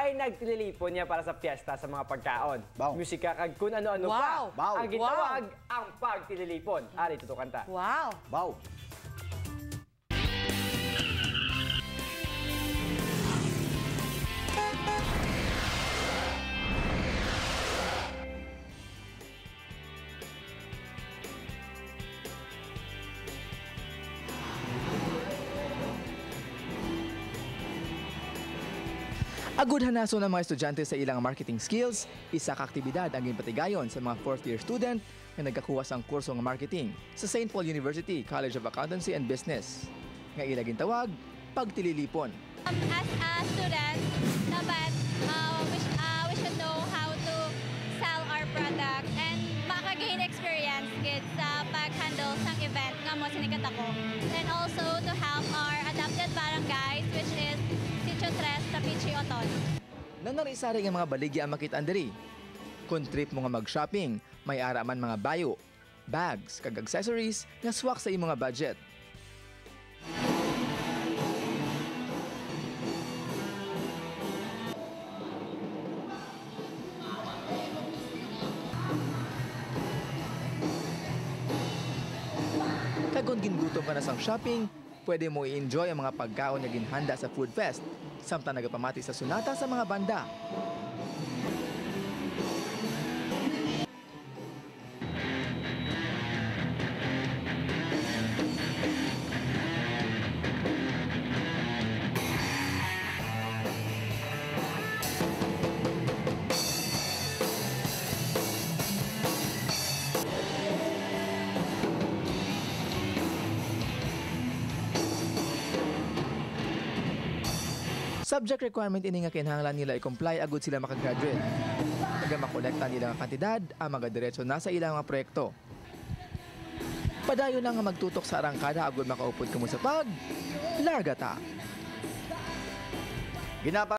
ay nagtililipon niya para sa piyesta sa mga pagkaon. Musika kag kun ano-ano pa. Ang gitawag ang pagtililipon. Ari tutukan ta. Wow. Agud hanason ng mga estudyante sa ilang marketing skills, isa ka aktibidad ang ginpatigayon sa mga fourth-year student na nagkakuha sang kurso ng marketing sa St. Paul University College of Accountancy and Business. Nga ila gintawag, pagtililipon. As a student, dapat we should know how to sell our product and maka-gain experience gid sa pag-handle sang event nga mo sinikat ako. And also to help our adapted barangays which is Sitio Tres, Tapichi, Oton. Nanarisari nga mga baligya ang makita diri. Kung trip mo nga mag-shopping, may ara man mga bayo, bags, kag accessories nga swak sa imong mga budget. Kung gingutom ka na sang shopping, pwede mo i-enjoy ang mga pagkaon na ginhanda sa Food Fest, samtang nagapamati sa sunata sa mga banda. Subject requirement ini nga kinahanglan nila i-comply agud sila makagraduate. Taga makolekta nila nga kantidad ang mga diretso na sa ilang mga proyekto. Padayon lang nga magtutok sa arangkada agud makaupod kamo sa pag larga ta.